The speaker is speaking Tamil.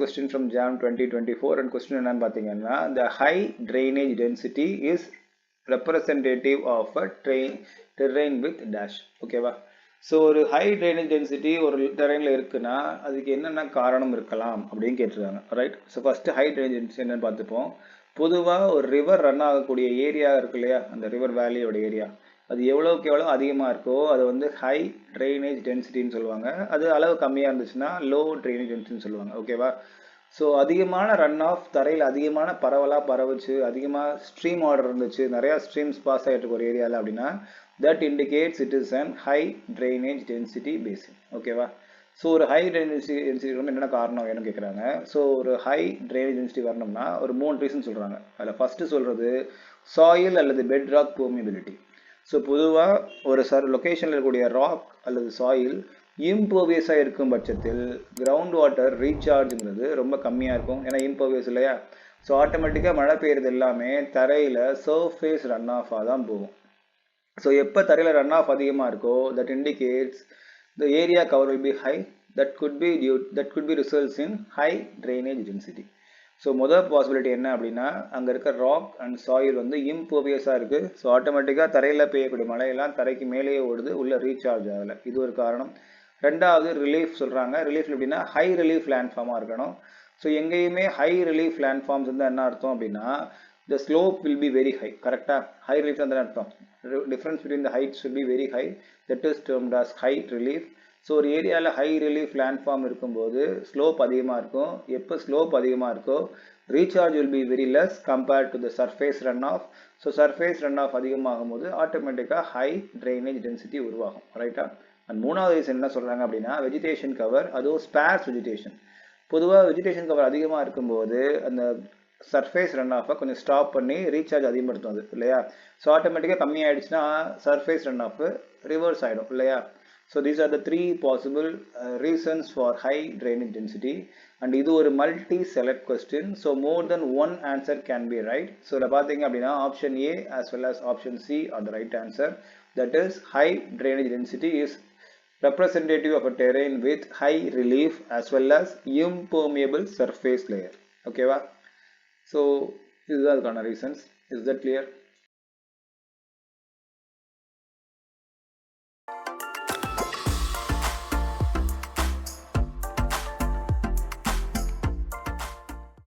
question from Jan 2024 and question என்னன்னு பார்த்தீங்கன்னா the high drainage density is representative of a terrain with dash. ஓகேவா? ஸோ ஒரு ஹை ட்ரைனேஜ் டென்சிட்டி ஒரு டெரைனில் இருக்குன்னா அதுக்கு என்னென்ன காரணம் இருக்கலாம் அப்படின்னு கேட்டிருக்காங்க. Right. So first high drainage density என்னன்னு பார்த்துப்போம். பொதுவாக ஒரு ரிவர் ரன் ஆகக்கூடிய ஏரியா இருக்கு இல்லையா, அந்த ரிவர் வேலியோட ஏரியா அது எவ்வளோக்கு எவ்வளோ அதிகமாக இருக்கோ அது வந்து ஹை ட்ரைனேஜ் டென்சிட்டின்னு சொல்லுவாங்க. அது அளவு கம்மியாக இருந்துச்சுன்னா லோ ட்ரைனேஜ் டென்சிட்டின்னு சொல்லுவாங்க. ஓகேவா? ஸோ அதிகமான ரன் ஆஃப் தரையில் அதிகமான பரவலாக பரவுச்சு, அதிகமாக ஸ்ட்ரீம் ஆர்டர் இருந்துச்சு, நிறையா ஸ்ட்ரீம்ஸ் பாஸ் ஆகிட்டு இருக்கு ஒரு ஏரியாவில் அப்படின்னா that indicates it is an high drainage density basin. ஓகேவா? ஸோ ஒரு ஹை ட்ரைனேஜ் டென்சிட்டி வந்து என்னென்ன காரணம் வேணும்னு கேட்குறாங்க. ஸோ ஒரு ஹை ட்ரைனேஜ் டென்சிட்டி வரணும்னா ஒரு 3 ரீசன் சொல்கிறாங்க. அதில் ஃபஸ்ட்டு சொல்கிறது சாயில் அல்லது பெட் ராக் பெர்மியபிலிட்டி. ஸோ பொதுவாக ஒரு லொக்கேஷனில் இருக்கக்கூடிய ராக் அல்லது சாயில் இம்பர்வியஸாக இருக்கும் பட்சத்தில் கிரவுண்ட் வாட்டர் ரீசார்ஜுங்கிறது ரொம்ப கம்மியாக இருக்கும். ஏன்னா இம்பர்வியஸ் இல்லையா? ஸோ ஆட்டோமேட்டிக்காக மழை பெய்யுறது எல்லாமே தரையில் சர்ஃபேஸ் ரன் ஆஃபாக தான் போகும். ஸோ எப்போ தரையில் ரன் ஆஃப் அதிகமாக இருக்கோ that indicates the area cover will be high, that could be results in high drainage density. So முதல் பாசிபிலிட்டி என்ன அப்படின்னா அங்கே இருக்க ராக் அண்ட் சாயில் வந்து இம்பர்வியஸாக இருக்குது. ஸோ ஆட்டோமேட்டிக்காக தரையில் பெய்யக்கூடிய மழையெல்லாம் தரைக்கு மேலேயே ஓடுது, உள்ளே ரீசார்ஜ் ஆகலை. இது ஒரு காரணம். ரெண்டாவது ரிலீஃப் சொல்கிறாங்க. ரிலீஃப் எப்படின்னா ஹை ரிலீஃப் லேண்ட்ஃபார்மாக இருக்கணும். ஸோ எங்கேயுமே ஹை ரிலீஃப் லேண்ட்ஃபார்ம்ஸ் வந்து என்ன அர்த்தம் அப்படின்னா the slope will be very high. கரெக்டாக? ஹை ரிலீஃப் தான் அர்த்தம். Difference between the heights will be very high, that is termed as high relief. So ஒரு ஏரியாவில் ஹை ரிலீஃப் லேண்ட்ஃபார்ம் இருக்கும்போது ஸ்லோப் அதிகமாக இருக்கும். எப்போ ஸ்லோப் அதிகமாக இருக்கோ recharge will be very less compared to the surface runoff. So surface run அதிகமாகும் போது ஆட்டோமேட்டிக்காக ஹை ட்ரைனேஜ் டென்சிட்டி உருவாகும். ரைட்டா? அண்ட் மூணாவது ரீசன் என்ன சொல்கிறாங்க அப்படின்னா வெஜிடேஷன் கவர், அதுவும் ஸ்பேர்ஸ் வெஜிடேஷன். பொதுவாக வெஜிடேஷன் கவர் அதிகமாக இருக்கும்போது அந்த சர்ஃபேஸ் ரன் ஆஃபை கொஞ்சம் ஸ்டாப் பண்ணி ரீசார்ஜ் அதிகப்படுத்தும் அது இல்லையா? ஸோ ஆட்டோமேட்டிக்காக கம்மியாயிடுச்சுன்னா சர்ஃபேஸ் ரன் ஆஃப் ரிவர்ஸ் ஆகிடும் இல்லையா? So these are the 3 possible reasons for high drainage density. And இது ஒரு multi select question. So more then one answer can be right. So இதில் பார்த்தீங்க அப்படின்னா option A as well as option C R the right answer. That is high drainage density is representative of a terrain with high relief as well as impermeable surface layer. Okay va? So this is the reasons. Is that clear?